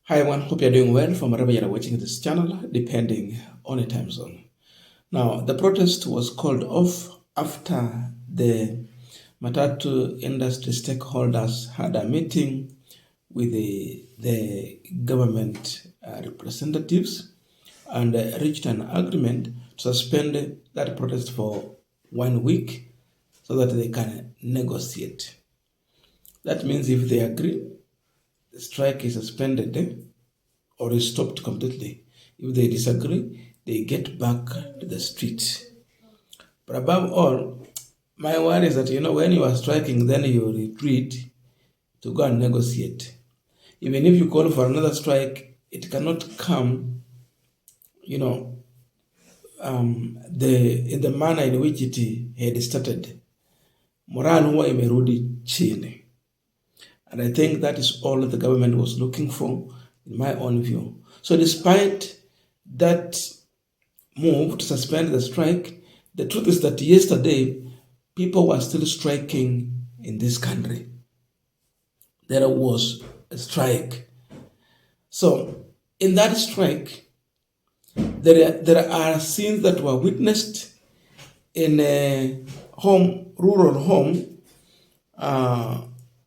Hi everyone, hope you're doing well from wherever you're watching this channel, depending on a time zone. Now, the protest was called off after the Matatu industry stakeholders had a meeting with the government representatives and reached an agreement to suspend that protest for 1 week so that they can negotiate. That means if they agree, the strike is suspended or is stopped completely. If they disagree, they get back to the street. But above all, my worry is that, when you are striking, then you retreat to go and negotiate. Even if you call for another strike, it cannot come, in the manner in which it had started. Morale huwa imerudi chini. And I think that is all the government was looking for, in my own view. So despite that move to suspend the strike, the truth is that yesterday, people were still striking in this country. There was a strike. So in that strike, there are scenes that were witnessed in a rural home,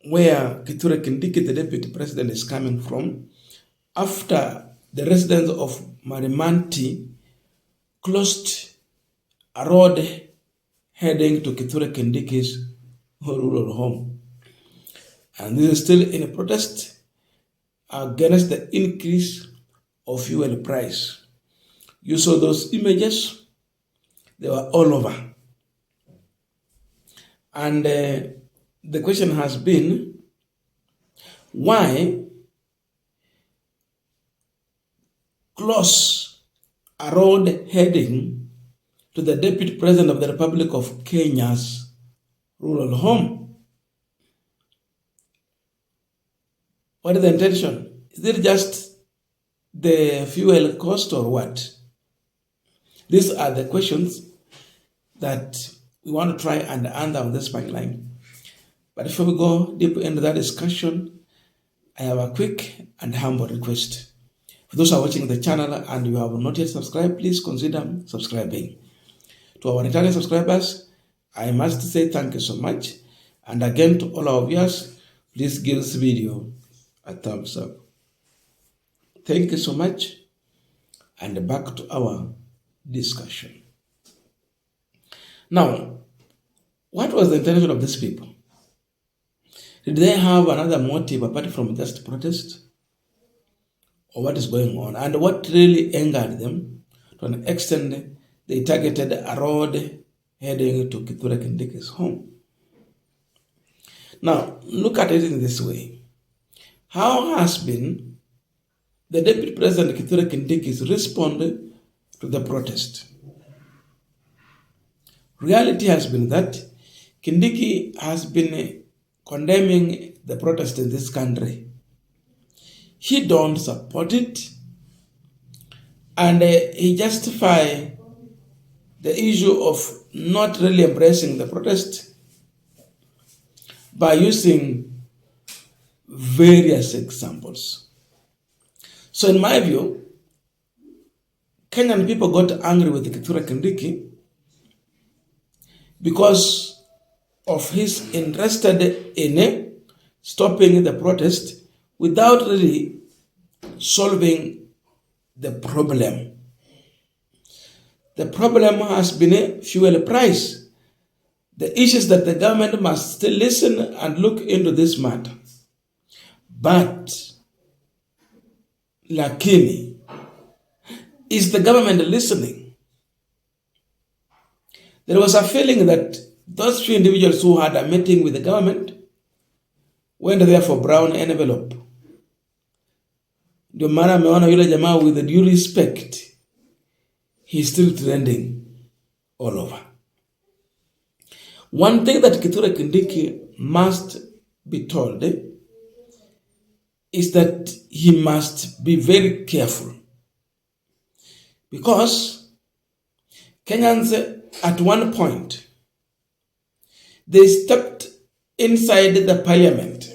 where Kithure Kindiki, the deputy president, is coming from, after the residents of Marimanti closed a road heading to Kithure Kindiki's rural home. And this is still in a protest against the increase of fuel price. You saw those images, they were all over. And the question has been, why close a road heading to the Deputy President of the Republic of Kenya's rural home? What is the intention? Is it just the fuel cost or what? These are the questions that we want to try and answer on this pipeline. But before we go deep into that discussion, I have a quick and humble request. For those who are watching the channel and you have not yet subscribed, please consider subscribing. To our returning subscribers, I must say thank you so much. And again, to all our viewers, please give this video a thumbs up. Thank you so much. And back to our discussion. Now, what was the intention of these people? Did they have another motive apart from just protest? Or what is going on? And what really angered them? To an extent, they targeted a road heading to Kithure Kindiki's home. Now, look at it in this way. How has been the Deputy President Kithure Kindiki's response to the protest? Reality has been that Kindiki has been condemning the protest in this country. He don't support it, and he justify the issue of not really embracing the protest by using various examples. So in my view, Kenyan people got angry with Kithure Kindiki because of his interested in stopping the protest without really solving the problem. The problem has been fuel price. The issue is that the government must still listen and look into this matter. But, lakini, is the government listening? There was a feeling that those few individuals who had a meeting with the government went there for brown envelope. Ndio maana ameona yule jamaa, with the due respect, he's still trending all over. One thing that Kithure Kindiki must be told is that he must be very careful. Because Kenyans at one point, they stepped inside the parliament.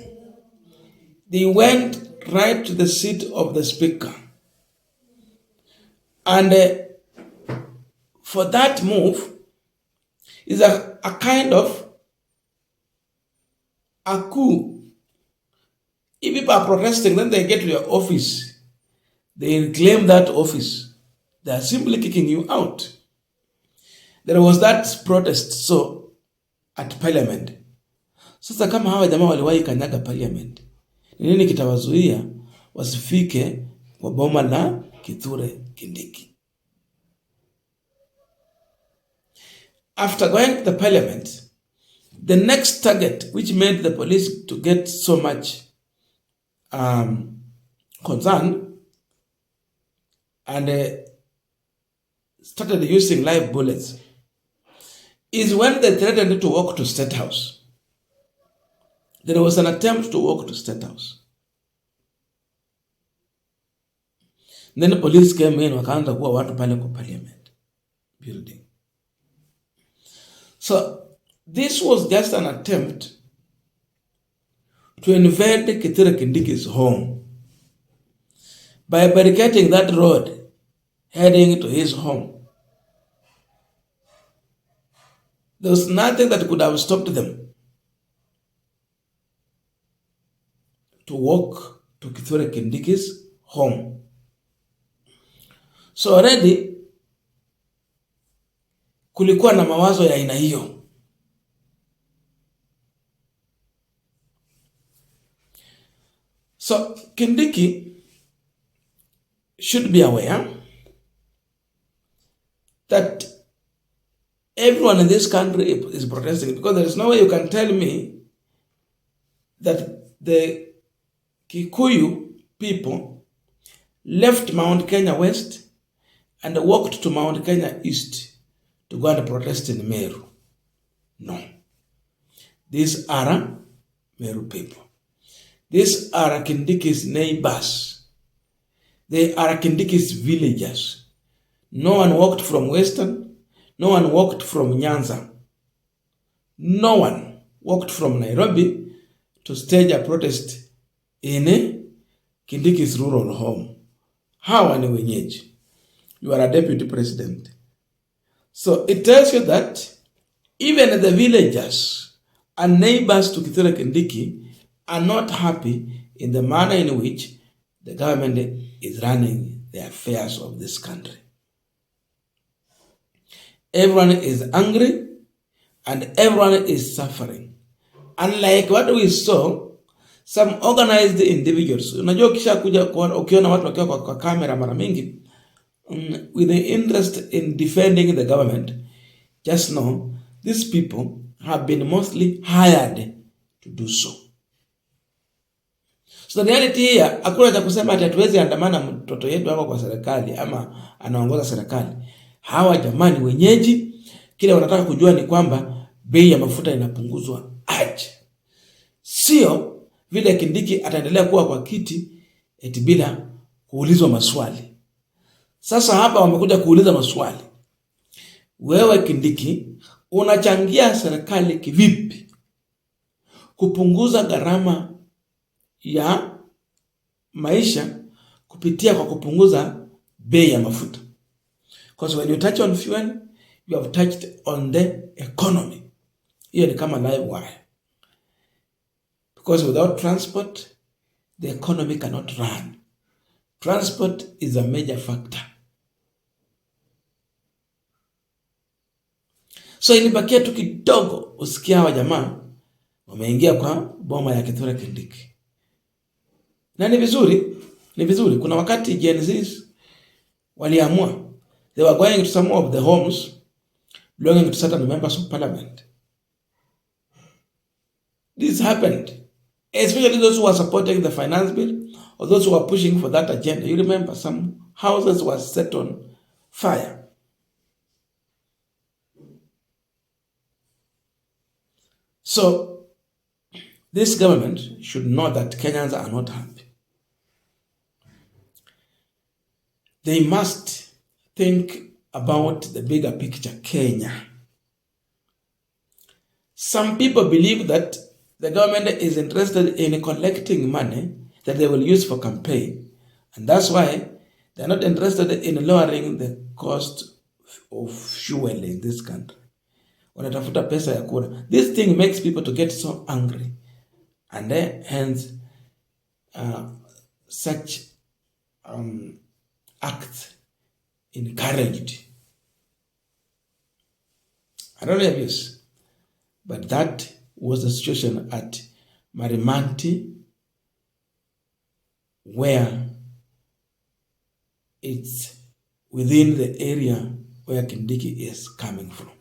They went right to the seat of the speaker. And for that move is a kind of a coup. If people are protesting, then they get to your office. They claim that office. They are simply kicking you out. There was that protest at parliament. Sasa kama hawa jamaa waliwahi kanyaga parliament, ni nini kitawazuia wasifike kwa boma la Kithure Kindiki? After going to the parliament, the next target which made the police to get so much concern and started using live bullets is when they threatened to walk to State House. There was an attempt to walk to State House. Then the police came in, wakaanza kuwa watu pale kwa parliament building. So this was just an attempt to invade Kithure Kindiki's home by barricading that road heading to his home. There was nothing that could have stopped them to walk to Kithure Kindiki's home. So already kulikuwa na mawazo ya aina hiyo. So Kindiki should be aware that everyone in this country is protesting, because there is no way you can tell me that the Kikuyu people left Mount Kenya West and walked to Mount Kenya East to go and protest in Meru. No. These are Meru people. These are Kindiki's neighbors. They are Kindiki's villagers. No one walked from Western. No one walked from Nyanza. No one walked from Nairobi to stage a protest in Kindiki's rural home. Hawa ni wenyeji. You are a deputy president. So it tells you that even the villagers and neighbors to Kithure Kindiki are not happy in the manner in which the government is running the affairs of this country. Everyone is angry and everyone is suffering. Unlike what we saw, some organized individuals. Unajua kisha kuja ukiona watu wakiwa kwa kamera mara mingi with the interest in defending the government, just know these people have been mostly hired to do so. So the reality here, hakuna cha kusema ati hatuwezi andamana mtoto yetu wako kwa serikali ama anaongoza serikali. Hawa jamani wenyeji, kile wanataka kujua ni kwamba bei ya mafuta inapunguzwa aje. Sio vile Kindiki ataendelea kuwa kwa kiti eti bila kuulizwa maswali. Sasa hapa wamekuja kuuliza maswali. Wewe Kindiki unachangia serikali kivipi kupunguza gharama ya maisha kupitia kwa kupunguza bei ya mafuta? Because when you touch on fuel, you have touched on the economy. Hiyo ni kama live wire. Because without transport, the economy cannot run. Transport is a major factor. So ilibakia tu kidogo usikia hawa jamaa wameingia kwa boma ya Kithure Kindiki. Na ni vizuri. Kuna wakati Gen Zs waliamua, they were going to some of the homes belonging to certain members of parliament. This happened, especially those who were supporting the finance bill or those who were pushing for that agenda. You remember some houses were set on fire. So this government should know that Kenyans are not happy. They must think about the bigger picture, Kenya. Some people believe that the government is interested in collecting money that they will use for campaign. And that's why they're not interested in lowering the cost of fuel in this country. Wanatafuta pesa ya kura. This thing makes people to get so angry. And then hence such acts encouraged. I don't know abuse. But that was the situation at Marimanti, where it's within the area where Kindiki is coming from.